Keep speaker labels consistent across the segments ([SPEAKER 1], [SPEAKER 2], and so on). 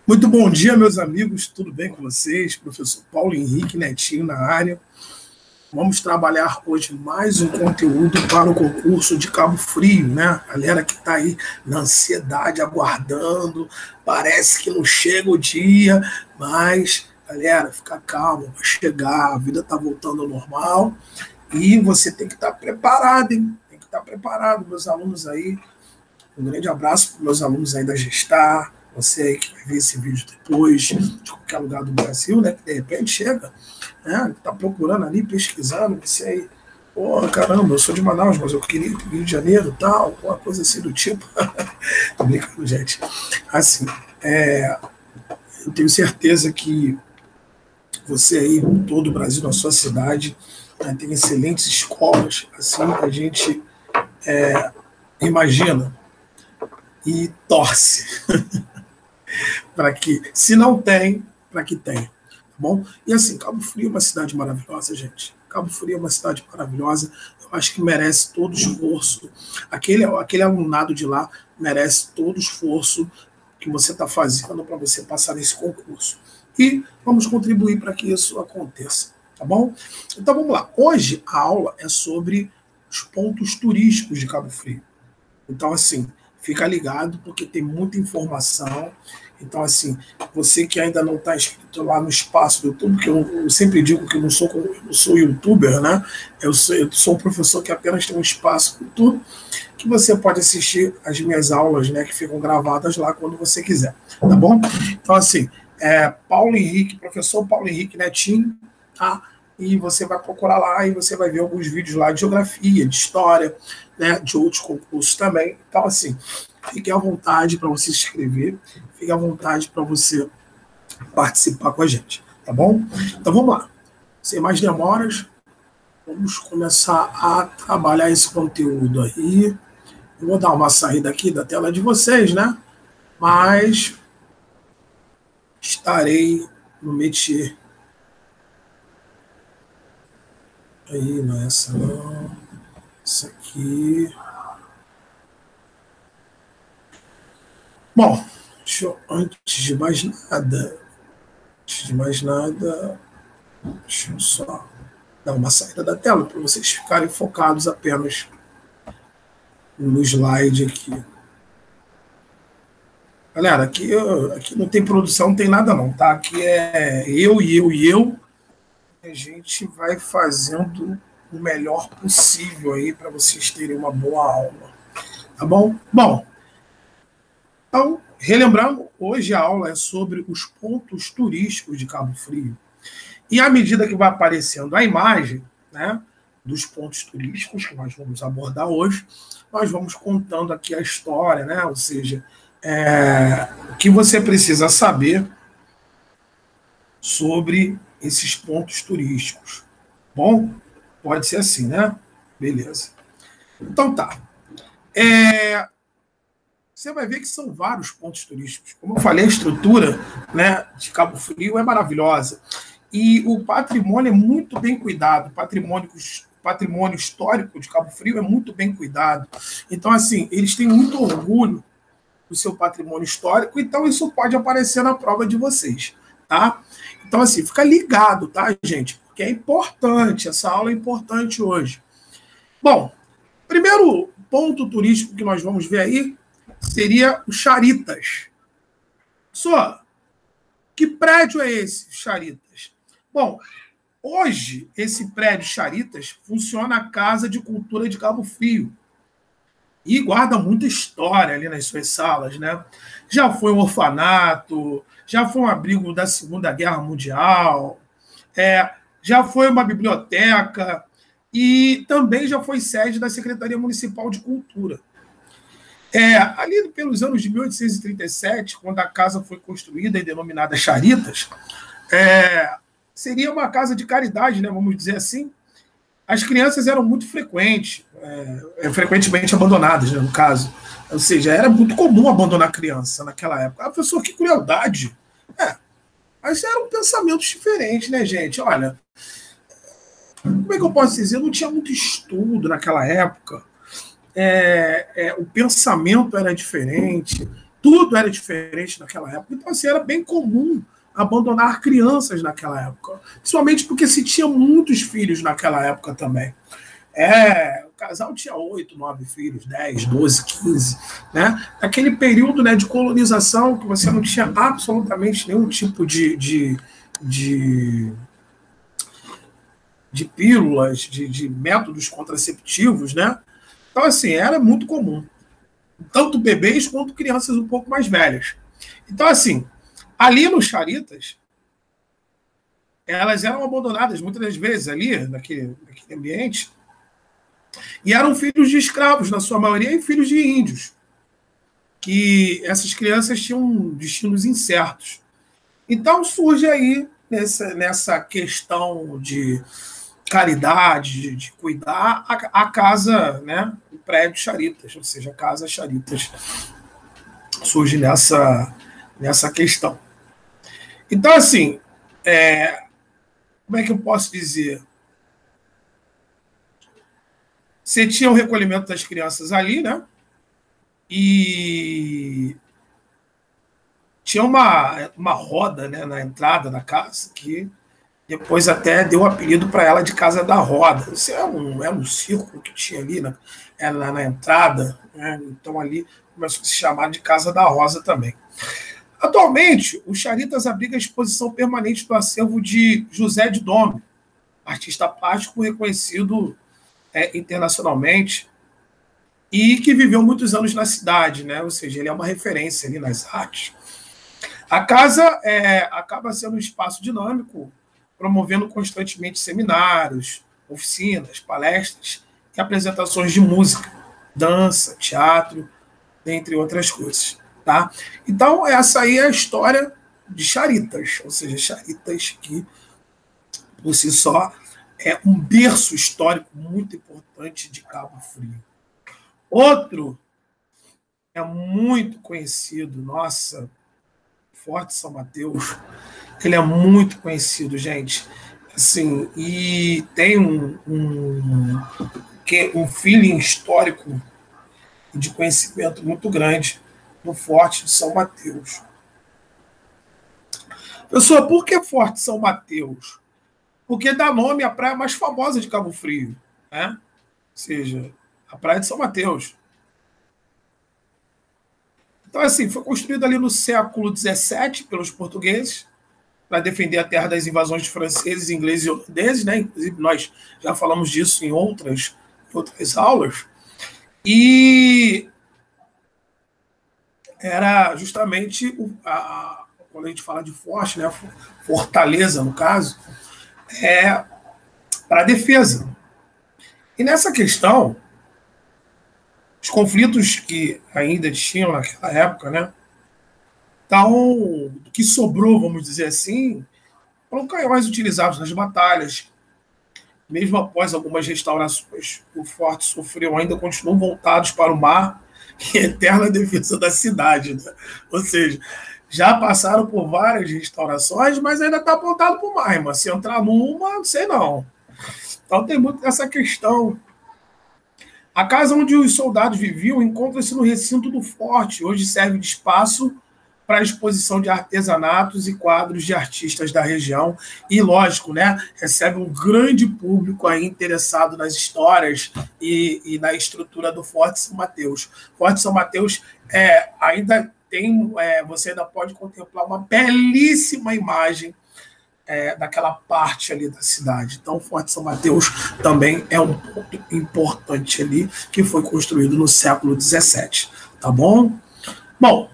[SPEAKER 1] Muito bom dia, meus amigos, tudo bem com vocês? Professor Paulo Henrique Netinho na área. Vamos trabalhar hoje mais um conteúdo para o concurso de Cabo Frio, né? Galera que está aí na ansiedade, aguardando, parece que não chega o dia, mas, galera, fica calma, vai chegar, a vida está voltando ao normal e você tem que estar preparado, hein? Tem que estar preparado, meus alunos aí. Um grande abraço para os meus alunos aí da Gestar, você aí que vai ver esse vídeo depois, de qualquer lugar do Brasil, né? Que de repente chega, né? Tá procurando ali, pesquisando, você aí, pô, caramba, eu sou de Manaus, mas eu queria ir para o Rio de Janeiro, tal, alguma coisa assim do tipo. Tô brincando, gente. Assim, eu tenho certeza que você aí, em todo o Brasil, na sua cidade, né, tem excelentes escolas, assim, a gente imagina e torce para que, se não tem, para que tenha, tá bom? E assim, Cabo Frio é uma cidade maravilhosa, gente. Cabo Frio é uma cidade maravilhosa, eu acho que merece todo o esforço. Aquele alunado de lá merece todo o esforço que você está fazendo para você passar nesse concurso. E vamos contribuir para que isso aconteça, tá bom? Então vamos lá. Hoje a aula é sobre os pontos turísticos de Cabo Frio. Então, assim, fica ligado, porque tem muita informação. Então, assim, você que ainda não está inscrito lá no espaço do YouTube, que eu sempre digo que eu não sou youtuber, né? Eu sou um professor que apenas tem um espaço no YouTube, que você pode assistir as minhas aulas, né? Que ficam gravadas lá quando você quiser, tá bom? Então, assim, Paulo Henrique, professor Paulo Henrique Netinho, tá? E você vai procurar lá e você vai ver alguns vídeos lá de geografia, de história, né, de outros concursos também. Então, assim, fique à vontade para você se inscrever, fique à vontade para você participar com a gente, tá bom? Então, vamos lá. Sem mais demoras, vamos começar a trabalhar esse conteúdo aí. Eu vou dar uma saída aqui da tela de vocês, né? Mas estarei no métier. Aí, não é essa não. Isso aqui. Bom, antes de mais nada, deixa eu só dar uma saída da tela para vocês ficarem focados apenas no slide aqui. Galera, aqui não tem produção, não tem nada não, tá? Aqui é eu e eu e eu. A gente vai fazendo o melhor possível aí para vocês terem uma boa aula, tá bom? Bom, então, relembrando, hoje a aula é sobre os pontos turísticos de Cabo Frio. E à medida que vai aparecendo a imagem, né, dos pontos turísticos que nós vamos abordar hoje, nós vamos contando aqui a história, né? Ou seja, o que você precisa saber sobre esses pontos turísticos. Bom, pode ser assim, né? Beleza. Então tá. Você vai ver que são vários pontos turísticos. Como eu falei, a estrutura, né, de Cabo Frio é maravilhosa. E o patrimônio é muito bem cuidado. O patrimônio histórico de Cabo Frio é muito bem cuidado. Então, assim, eles têm muito orgulho do seu patrimônio histórico, então isso pode aparecer na prova de vocês, tá? Então, assim, fica ligado, tá, gente? Porque é importante, essa aula é importante hoje. Bom, primeiro ponto turístico que nós vamos ver aí seria o Charitas. Só, que prédio é esse, Charitas? Bom, hoje, esse prédio Charitas funciona a Casa de Cultura de Cabo Frio e guarda muita história ali nas suas salas, né? Já foi um orfanato, já foi um abrigo da Segunda Guerra Mundial, já foi uma biblioteca e também já foi sede da Secretaria Municipal de Cultura. Ali pelos anos de 1837, quando a casa foi construída e denominada Charitas, seria uma casa de caridade, né, vamos dizer assim. As crianças eram muito frequentemente abandonadas, né, no caso. Ou seja, era muito comum abandonar criança naquela época. Ah, professor, que crueldade. Mas eram pensamentos diferentes, né, gente? Olha, como é que eu posso dizer? Não tinha muito estudo naquela época. O pensamento era diferente. Tudo era diferente naquela época. Então, assim, era bem comum abandonar crianças naquela época. Principalmente porque se tinha muitos filhos naquela época também. O casal tinha 8, 9 filhos, 10, 12, 15, né? Aquele período, né, de colonização que você não tinha absolutamente nenhum tipo de, de pílulas, de métodos contraceptivos, né? Então, assim, era muito comum. Tanto bebês quanto crianças um pouco mais velhas. Então, assim, ali nos Charitas, elas eram abandonadas muitas das vezes ali, naquele ambiente, e eram filhos de escravos, na sua maioria, e filhos de índios, que essas crianças tinham destinos incertos. Então surge aí, nessa questão de caridade, de cuidar, a casa, né, o prédio Charitas, ou seja, a casa Charitas, surge nessa questão. Então, assim, como é que eu posso dizer? Você tinha o recolhimento das crianças ali, né? E tinha uma roda, né, na entrada da casa, que depois até deu o apelido para ela de Casa da Roda. Isso é um círculo que tinha ali na entrada, né? Então ali começou a se chamar de Casa da Rosa também. Atualmente, o Charitas abriga a exposição permanente do acervo de José de Dome, artista plástico reconhecido internacionalmente e que viveu muitos anos na cidade, né? Ou seja, ele é uma referência ali nas artes. A casa acaba sendo um espaço dinâmico, promovendo constantemente seminários, oficinas, palestras e apresentações de música, dança, teatro, dentre outras coisas. Tá? Então, essa aí é a história de Charitas, ou seja, Charitas que, por si só, é um berço histórico muito importante de Cabo Frio. Outro é muito conhecido, nossa, Forte São Mateus, ele é muito conhecido, gente. Assim, e tem um feeling histórico de conhecimento muito grande do Forte de São Mateus. Pessoal, por que Forte São Mateus? Porque dá nome à praia mais famosa de Cabo Frio, né? Ou seja, a Praia de São Mateus. Então, assim, foi construída ali no século XVII pelos portugueses, para defender a terra das invasões de franceses, ingleses e holandeses, né? Inclusive, nós já falamos disso em outras aulas. E era justamente, quando a gente fala de forte, né? Fortaleza, no caso, para a defesa. E nessa questão, os conflitos que ainda tinham naquela época, né? Então, o que sobrou, vamos dizer assim, foram canhões utilizados nas batalhas. Mesmo após algumas restaurações, o forte sofreu, ainda continuam voltados para o mar e eterna defesa da cidade. Né? Ou seja, já passaram por várias restaurações, mas ainda está apontado para o mar, irmão. Se entrar numa, não sei não. Então tem muito essa questão. A casa onde os soldados viviam encontra-se no recinto do forte. Hoje serve de espaço para a exposição de artesanatos e quadros de artistas da região. E, lógico, né, recebe um grande público aí interessado nas histórias e na estrutura do Forte São Mateus. Forte São Mateus ainda tem, você ainda pode contemplar uma belíssima imagem daquela parte ali da cidade. Então, o Forte São Mateus também é um ponto importante ali, que foi construído no século XVII. Tá bom? Bom,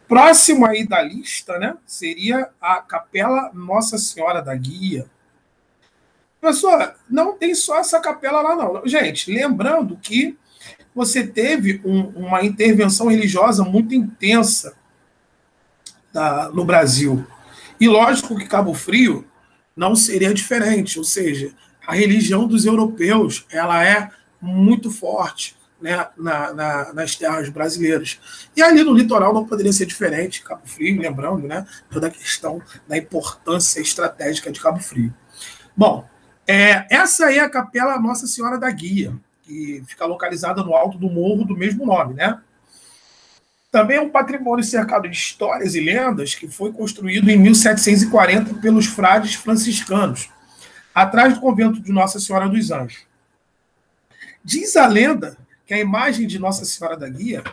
[SPEAKER 1] próximo aí da lista, né, seria a Capela Nossa Senhora da Guia. Pessoal, não tem só essa capela lá, não. Gente, lembrando que você teve uma intervenção religiosa muito intensa no Brasil. E lógico que Cabo Frio não seria diferente, ou seja, a religião dos europeus ela é muito forte, né, nas terras brasileiras. E ali no litoral não poderia ser diferente, Cabo Frio, lembrando, né, toda a questão da importância estratégica de Cabo Frio. Bom, essa aí é a Capela Nossa Senhora da Guia, que fica localizada no alto do morro do mesmo nome, né? Também é um patrimônio cercado de histórias e lendas que foi construído em 1740 pelos frades franciscanos, atrás do convento de Nossa Senhora dos Anjos. Diz a lenda que a imagem de Nossa Senhora da Guia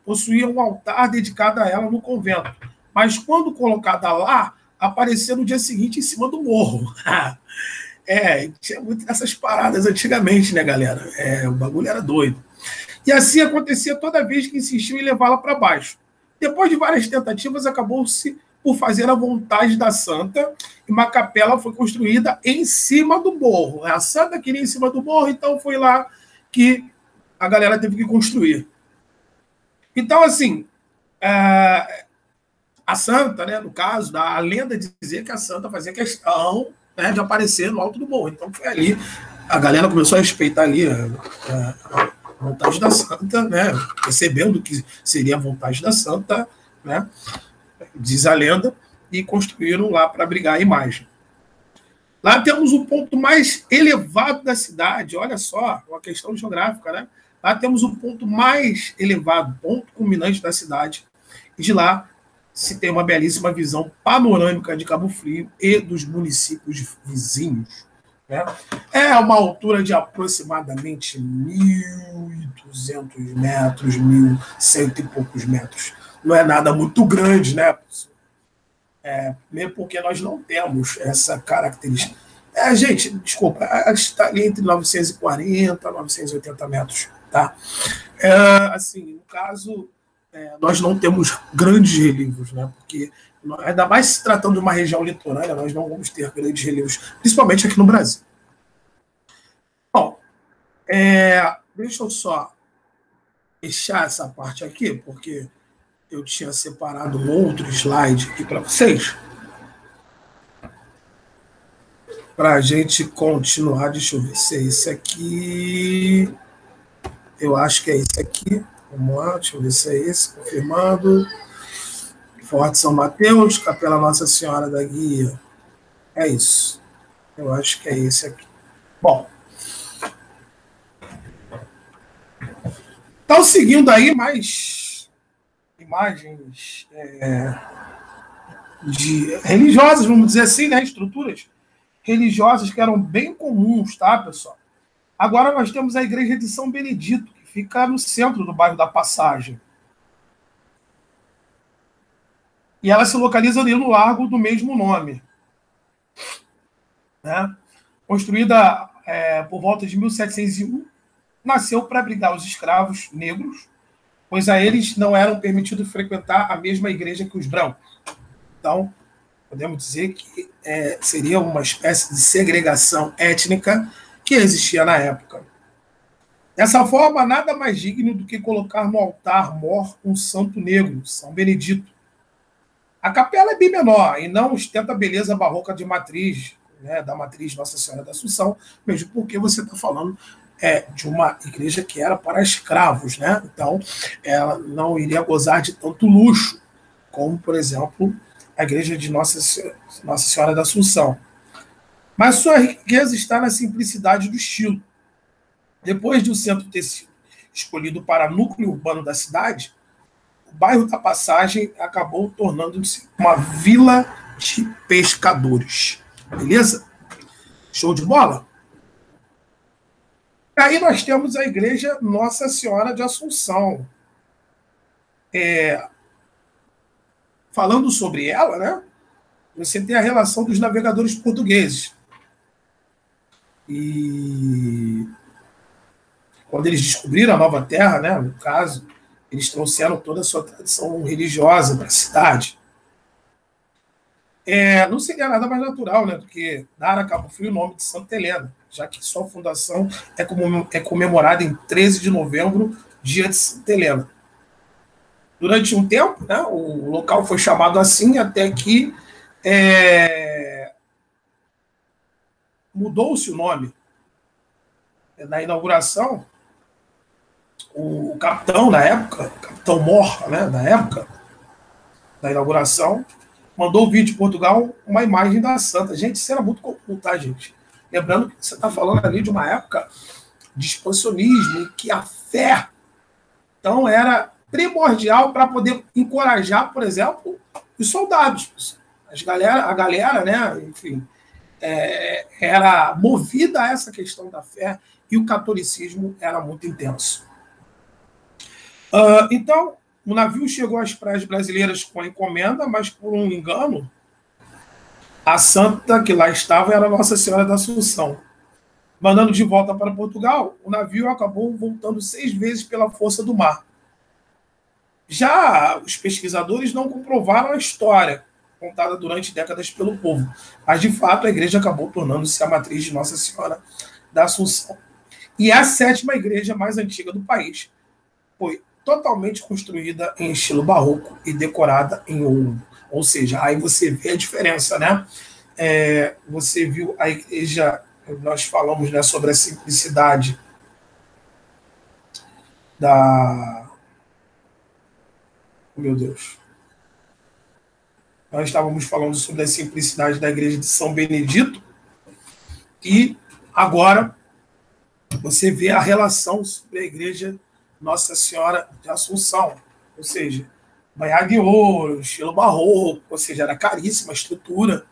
[SPEAKER 1] possuía um altar dedicado a ela no convento, mas quando colocada lá, aparecia no dia seguinte em cima do morro. Tinha muito essas paradas antigamente, né, galera? O bagulho era doido. E assim acontecia toda vez que insistiu em levá-la para baixo. Depois de várias tentativas, acabou-se por fazer a vontade da santa e uma capela foi construída em cima do morro. A santa queria em cima do morro, então foi lá que a galera teve que construir. Então, assim, a santa, né, no caso, a lenda dizia que a santa fazia questão, né, de aparecer no alto do morro. Então foi ali, a galera começou a respeitar ali a vontade da santa, né, percebendo que seria a vontade da santa, né, diz a lenda, e construíram lá para abrigar a imagem. Lá temos o ponto mais elevado da cidade, olha só, uma questão geográfica, né? Lá temos o ponto mais elevado, ponto culminante da cidade, e de lá se tem uma belíssima visão panorâmica de Cabo Frio e dos municípios vizinhos. Né? É uma altura de aproximadamente 1.200 metros, 1.100 e poucos metros. Não é nada muito grande, né? Mesmo porque nós não temos essa característica. Gente, desculpa, está ali entre 940 e 980 metros. Tá? Assim, no caso, nós não temos grandes relevos, né? Porque, ainda mais se tratando de uma região litorânea, nós não vamos ter grandes relevos, principalmente aqui no Brasil. Bom, deixa eu só fechar essa parte aqui, porque eu tinha separado um outro slide aqui para vocês. Para a gente continuar, deixa eu ver se é esse aqui. Eu acho que é esse aqui. Vamos lá, deixa eu ver se é esse, confirmando. Forte São Mateus, Capela Nossa Senhora da Guia. É isso. Eu acho que é esse aqui. Bom. Então, seguindo aí, mais imagens religiosas, vamos dizer assim, né? Estruturas religiosas que eram bem comuns, tá, pessoal? Agora nós temos a igreja de São Benedito, que fica no centro do bairro da Passagem. E ela se localiza ali no largo do mesmo nome. Né? Construída por volta de 1701, nasceu para abrigar os escravos negros, pois a eles não eram permitidos frequentar a mesma igreja que os brancos. Então, podemos dizer que seria uma espécie de segregação étnica que existia na época. Dessa forma, nada mais digno do que colocar no altar-mor um santo negro, São Benedito. A capela é bem menor e não ostenta a beleza barroca de matriz, né, da matriz Nossa Senhora da Assunção, mesmo porque você está falando de uma igreja que era para escravos, né? Então, ela não iria gozar de tanto luxo, como, por exemplo, a igreja de Nossa Senhora da Assunção. Mas sua riqueza está na simplicidade do estilo. Depois de o centro ter sido escolhido para núcleo urbano da cidade, o bairro da Passagem acabou tornando-se uma vila de pescadores. Beleza? Show de bola? Aí nós temos a igreja Nossa Senhora de Assunção. Falando sobre ela, né? Você tem a relação dos navegadores portugueses. E quando eles descobriram a Nova Terra, né, no caso, eles trouxeram toda a sua tradição religiosa para a cidade. Não seria nada mais natural, né, do que dar a Cabo Frio o nome de Santa Helena, já que sua fundação é comemorada em 13 de novembro, dia de Santa Helena. Durante um tempo, né, o local foi chamado assim, até que mudou-se o nome. Na inauguração, o capitão na época, capitão Mor, né, na época da inauguração, mandou vir de Portugal uma imagem da santa. Gente, isso era muito comum, tá, gente? Lembrando que você está falando ali de uma época de expansionismo, em que a fé, então, era primordial para poder encorajar, por exemplo, os soldados. A galera, né, enfim, era movida a essa questão da fé e o catolicismo era muito intenso. Então, o navio chegou às praias brasileiras com a encomenda, mas por um engano, a santa que lá estava era Nossa Senhora da Assunção. Mandando de volta para Portugal, o navio acabou voltando 6 vezes pela força do mar. Já os pesquisadores não comprovaram a história contada durante décadas pelo povo, mas de fato a igreja acabou tornando-se a matriz de Nossa Senhora da Assunção. E é a 7ª igreja mais antiga do país. Foi totalmente construída em estilo barroco e decorada em ouro. Ou seja, aí você vê a diferença, né? Você viu a igreja, nós falamos, né, sobre a simplicidade da... Meu Deus. Nós estávamos falando sobre a simplicidade da igreja de São Benedito e agora você vê a relação sobre a igreja Nossa Senhora de Assunção, ou seja, banhada em ouro, estilo barroco, ou seja, era caríssima a estrutura.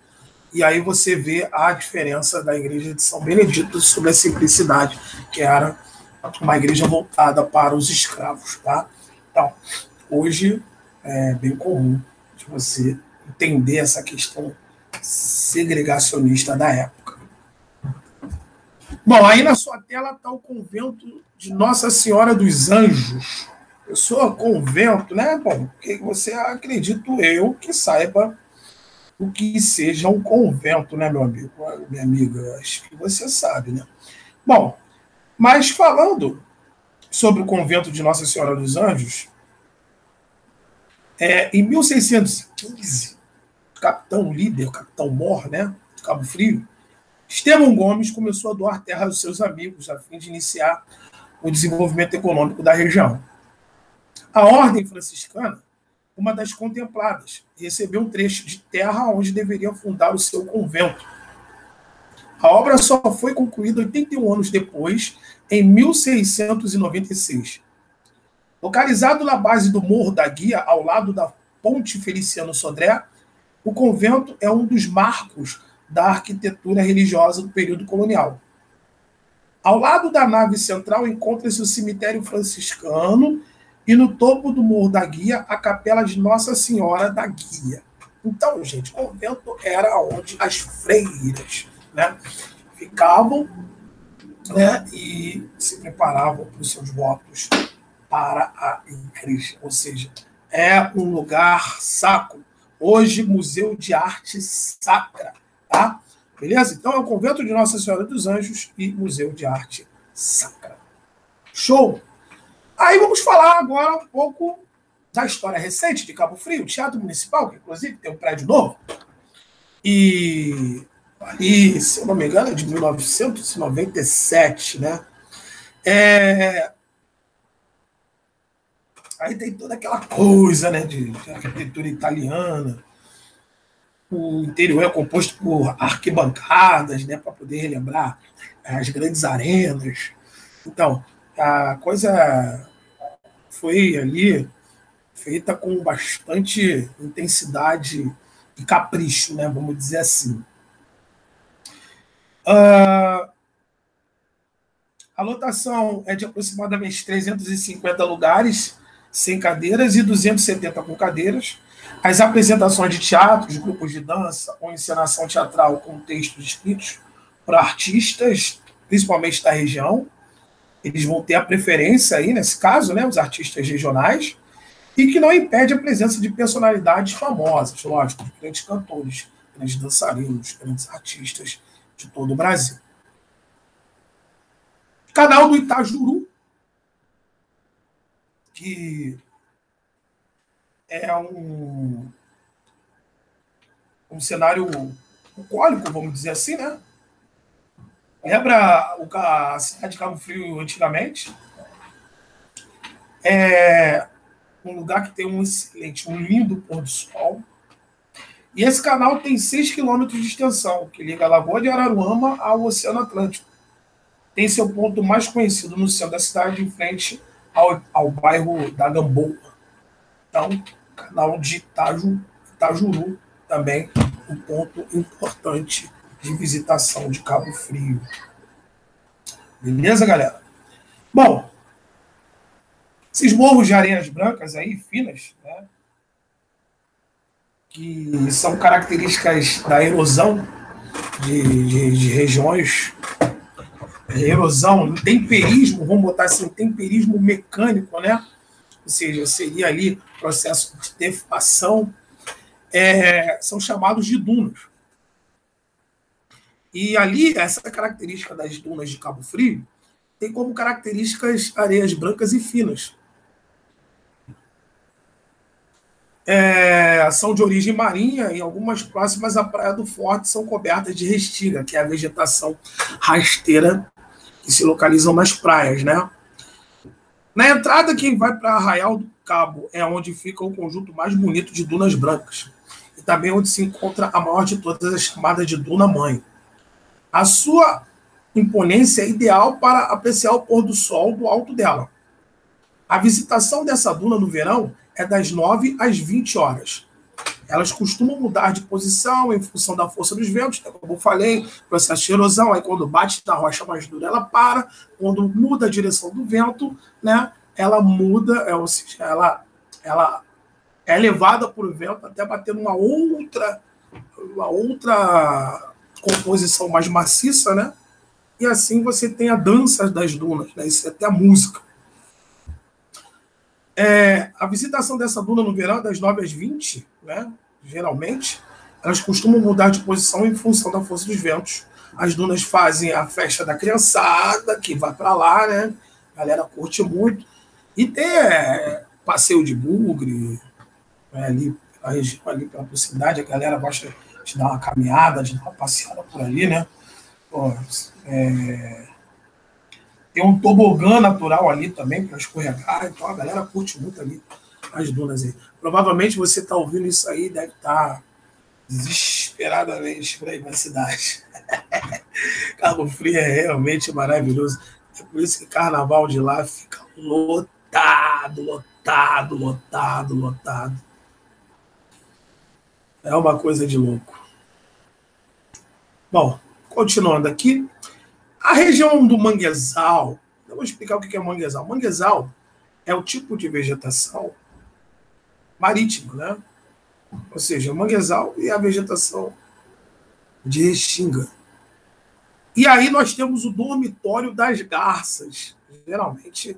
[SPEAKER 1] E aí você vê a diferença da igreja de São Benedito sobre a simplicidade, que era uma igreja voltada para os escravos. Tá? Então, hoje é bem comum de você entender essa questão segregacionista da época. Bom, aí na sua tela está o convento de Nossa Senhora dos Anjos. Eu sou convento, né? Bom, que você, acredito eu, que saiba o que seja um convento, né, meu amigo? Minha amiga, acho que você sabe, né? Bom, mas falando sobre o convento de Nossa Senhora dos Anjos, em 1615, capitão líder, capitão mor, né, de Cabo Frio, Estevão Gomes começou a doar terra aos seus amigos a fim de iniciar o desenvolvimento econômico da região. A ordem franciscana, uma das contempladas, recebeu um trecho de terra onde deveria fundar o seu convento. A obra só foi concluída 81 anos depois, em 1696. Localizado na base do Morro da Guia, ao lado da Ponte Feliciano Sodré, o convento é um dos marcos da arquitetura religiosa do período colonial. Ao lado da nave central encontra-se o cemitério franciscano e no topo do Morro da Guia a capela de Nossa Senhora da Guia. Então, gente, o convento era onde as freiras, né, ficavam, né, e se preparavam para os seus votos para a igreja. Ou seja, é um lugar sacro. Hoje, Museu de Arte Sacra. Tá? Beleza? Então, é o convento de Nossa Senhora dos Anjos e Museu de Arte Sacra. Show! Aí vamos falar agora um pouco da história recente de Cabo Frio, Teatro Municipal, que inclusive tem um prédio novo. E ali, se eu não me engano, é de 1997, né? Aí tem toda aquela coisa, né, de arquitetura italiana. O interior é composto por arquibancadas, né, para poder relembrar as grandes arenas. Então, a coisa foi ali feita com bastante intensidade e capricho, né, vamos dizer assim. A lotação é de aproximadamente 350 lugares sem cadeiras e 270 com cadeiras. As apresentações de teatros, grupos de dança ou encenação teatral com textos escritos por artistas, principalmente da região. Eles vão ter a preferência aí, nesse caso, né, os artistas regionais, e que não impede a presença de personalidades famosas, lógico, de grandes cantores, grandes dançarinos, grandes artistas de todo o Brasil. Canal do Itajuru, que é um cenário bucólico, vamos dizer assim, né? Lembra a cidade de Cabo Frio antigamente? É um lugar que tem um excelente, um lindo pôr do sol. E esse canal tem 6 quilômetros de extensão, que liga a Lagoa de Araruama ao Oceano Atlântico. Tem seu ponto mais conhecido no centro da cidade, em frente ao bairro da Gamboa. Então, canal de Itajuru também um ponto importante de visitação de Cabo Frio. Beleza, galera? Bom, esses morros de areias brancas aí, finas, né, que são características da erosão de regiões, erosão, temperismo, vamos botar assim, temperismo mecânico, né? Ou seja, seria ali processo de deformação, são chamados de dunas. E ali, essa característica das dunas de Cabo Frio tem como características areias brancas e finas. São de origem marinha e algumas próximas à Praia do Forte são cobertas de restinga, que é a vegetação rasteira que se localizam nas praias, né? Na entrada, quem vai para Arraial do Cabo é onde fica o conjunto mais bonito de dunas brancas e também onde se encontra a maior de todas as chamadas de Duna Mãe. A sua imponência é ideal para apreciar o pôr do sol do alto dela. A visitação dessa duna no verão é das 9 às 20 horas. Elas costumam mudar de posição em função da força dos ventos, como eu falei, processo de erosão, aí quando bate na rocha mais dura, ela para, quando muda a direção do vento, né, ela muda, ou seja, ela é levada por vento até bater numa outra composição mais maciça, né? E assim você tem a dança das dunas, né? Isso é até a música. A visitação dessa duna no verão é das 9 às 20, né? Geralmente, elas costumam mudar de posição em função da força dos ventos. As dunas fazem a festa da criançada, que vai para lá, né? A galera curte muito. E tem passeio de bugre, né? Ali, a região, ali pela proximidade, a galera gosta de dar uma caminhada, de dar uma passeada por ali, né? Pô, tem um tobogã natural ali também para escorregar, então a galera curte muito ali as dunas aí. Provavelmente você está ouvindo isso aí, deve estar desesperadamente por aí na cidade. Cabo Frio é realmente maravilhoso. É por isso que carnaval de lá fica lotado, lotado, lotado, lotado. É uma coisa de louco. Bom, continuando aqui, a região do manguezal, eu vou explicar o que é manguezal. Manguezal é o tipo de vegetação marítima, né? Ou seja, o manguezal e a vegetação de restinga. E aí nós temos o dormitório das garças. Geralmente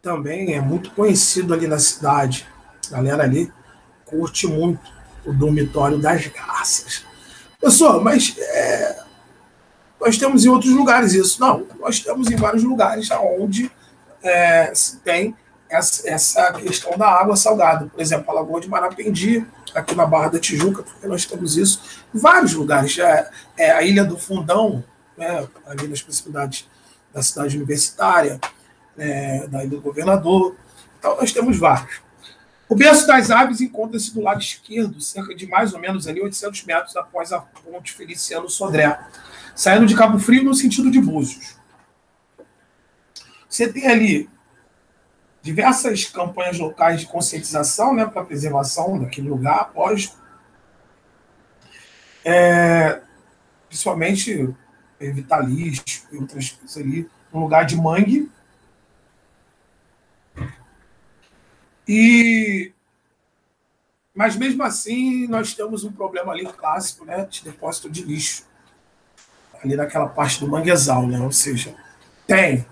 [SPEAKER 1] também é muito conhecido ali na cidade. A galera ali curte muito o dormitório das garças. Pessoal, mas nós temos em outros lugares isso. Não, nós temos em vários lugares onde se tem essa questão da água salgada. Por exemplo, a Lagoa de Marapendi, aqui na Barra da Tijuca, porque nós temos isso em vários lugares. A Ilha do Fundão, né, ali nas proximidades da cidade universitária, da Ilha do Governador. Então, nós temos vários. O berço das aves encontra-se do lado esquerdo, cerca de mais ou menos ali 800 metros após a ponte Feliciano Sodré, saindo de Cabo Frio no sentido de Búzios. Você tem ali diversas campanhas locais de conscientização, né, para a preservação daquele lugar, lógico. Principalmente evitar lixo e outras coisas ali, um lugar de mangue. Mas mesmo assim, nós temos um problema ali clássico, né, de depósito de lixo, ali naquela parte do manguezal, né, ou seja, tem.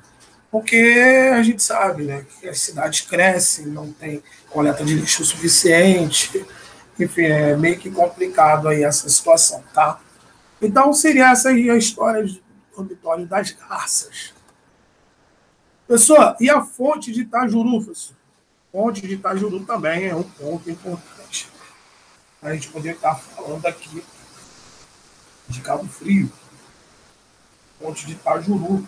[SPEAKER 1] Porque a gente sabe, né, que as cidades crescem, não tem coleta de lixo suficiente, enfim, é meio que complicado aí essa situação, tá? Então seria essa aí a história do dormitório das garças. Pessoal, e a fonte de Itajuru, professor? A fonte de Itajuru também é um ponto importante. A gente poderia estar falando aqui de Cabo Frio, fonte de Itajuru.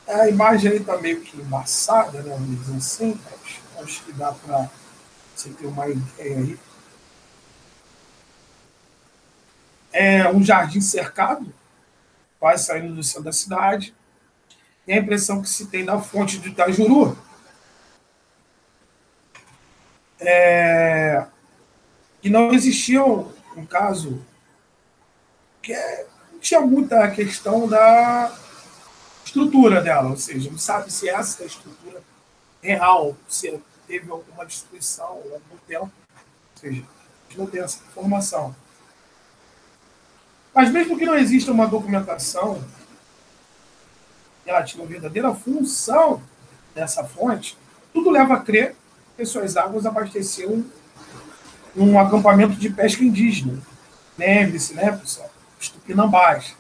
[SPEAKER 1] A imagem aí está meio que embaçada, né? Vamos dizer assim, mas acho que dá para você ter uma ideia aí. É um jardim cercado, quase saindo do centro da cidade. E a impressão que se tem da fonte de Itajuru E não existia um caso que tinha muita questão da estrutura dela, ou seja, não sabe se essa é a estrutura real, se teve alguma destruição ao longo do tempo, ou seja, a gente não tem essa informação. Mas mesmo que não exista uma documentação relativa à verdadeira função dessa fonte, tudo leva a crer que suas águas abasteciam um acampamento de pesca indígena. Lembre-se, né, pessoal? Os tupinambás.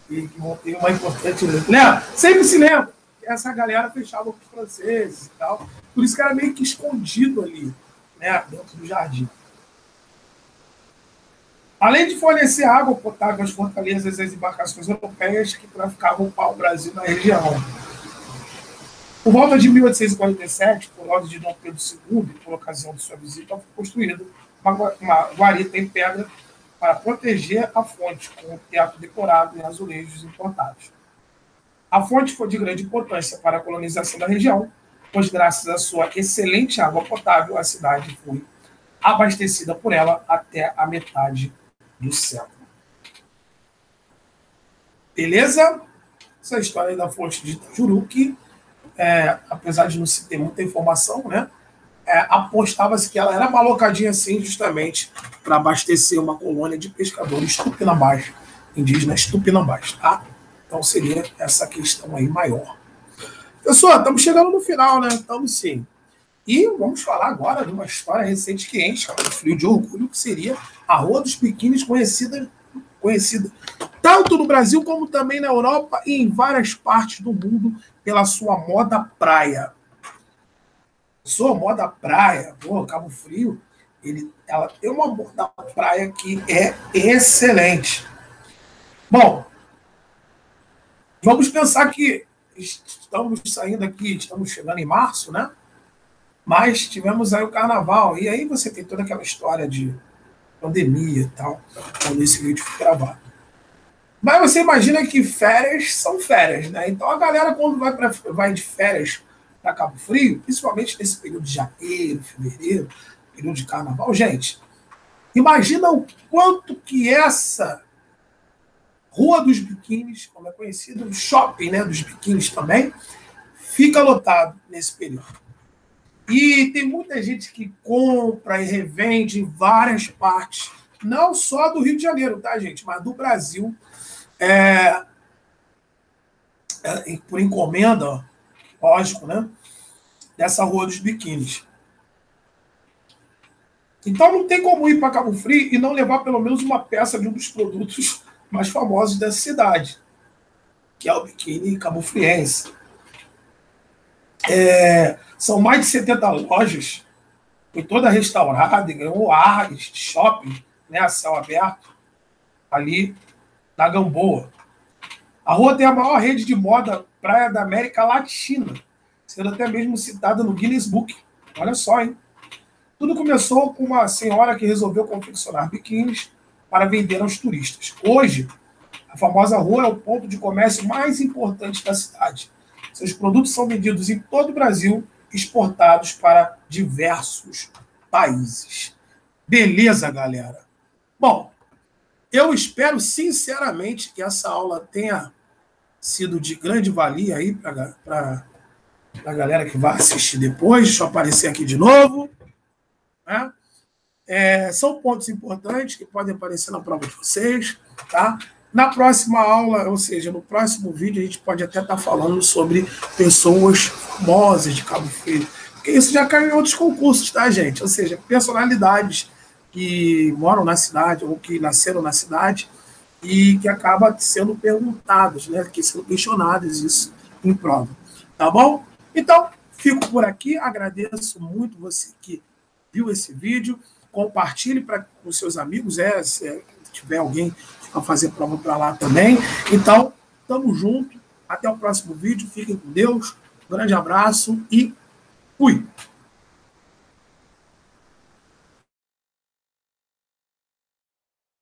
[SPEAKER 1] E que vão ter uma importante. Lembra? Sempre se lembra. Essa galera fechava com os franceses e tal. Por isso que era meio que escondido ali, né, dentro do jardim. Além de fornecer água potável às fortalezas e às embarcações europeias que traficavam para o Brasil na região. Por volta de 1847, por ordem de Dom Pedro II, por ocasião de sua visita, foi construída uma guarita em pedra para proteger a fonte, com o teto decorado em azulejos importados. A fonte foi de grande importância para a colonização da região, pois graças à sua excelente água potável, a cidade foi abastecida por ela até a metade do século. Beleza? Essa é a história da fonte de Itajuru, que, apesar de não se ter muita informação, né, apostava-se que ela era uma alocadinha assim, justamente para abastecer uma colônia de pescadores tupinambás, indígenas tupinambás, tá? Então seria essa questão aí maior. Pessoal, estamos chegando no final, né? Estamos sim. E vamos falar agora de uma história recente que enche o frio de orgulho, que seria a Rua dos Biquínis, conhecida tanto no Brasil como também na Europa e em várias partes do mundo pela sua moda praia. Sua moda praia, Cabo Frio, ela tem uma moda praia que é excelente. Bom, vamos pensar que estamos saindo aqui, estamos chegando em março, né? Mas tivemos aí o carnaval, e aí você tem toda aquela história de pandemia e tal, quando esse vídeo foi gravado. Mas você imagina que férias são férias, né? Então a galera, quando vai de férias para Cabo Frio, principalmente nesse período de janeiro, fevereiro, período de carnaval, gente, imagina o quanto que essa Rua dos Biquínis, como é conhecido, o shopping, né, dos biquínis também, fica lotado nesse período. E tem muita gente que compra e revende em várias partes, não só do Rio de Janeiro, tá, gente? Mas do Brasil, por encomenda, lógico, né? Dessa Rua dos Biquínis. Então não tem como ir para Cabo Frio e não levar pelo menos uma peça de um dos produtos mais famosos dessa cidade, que é o biquíni cabofriense. São mais de 70 lojas, foi toda restaurada, ganhou áreas de shopping, né, a céu aberto, ali na Gamboa. A rua tem a maior rede de moda praia da América Latina, sendo até mesmo citada no Guinness Book. Olha só, hein? Tudo começou com uma senhora que resolveu confeccionar biquínis para vender aos turistas. Hoje, a famosa rua é o ponto de comércio mais importante da cidade. Seus produtos são vendidos em todo o Brasil, exportados para diversos países. Beleza, galera? Bom, eu espero sinceramente que essa aula tenha sido de grande valia aí para a galera que vai assistir depois. Deixa eu aparecer aqui de novo. Né? São pontos importantes que podem aparecer na prova de vocês, tá? Na próxima aula, ou seja, no próximo vídeo, a gente pode até estar falando sobre pessoas famosas de Cabo Frio, porque isso já caiu em outros concursos, tá, gente? Ou seja, personalidades que moram na cidade ou que nasceram na cidade e que acabam sendo perguntadas, né? Que são questionadas isso em prova, tá bom? Então, fico por aqui, agradeço muito você que viu esse vídeo, compartilhe com seus amigos, se tiver alguém para fazer prova para lá também. Então, tamo junto. Até o próximo vídeo. Fiquem com Deus. Um grande abraço e fui!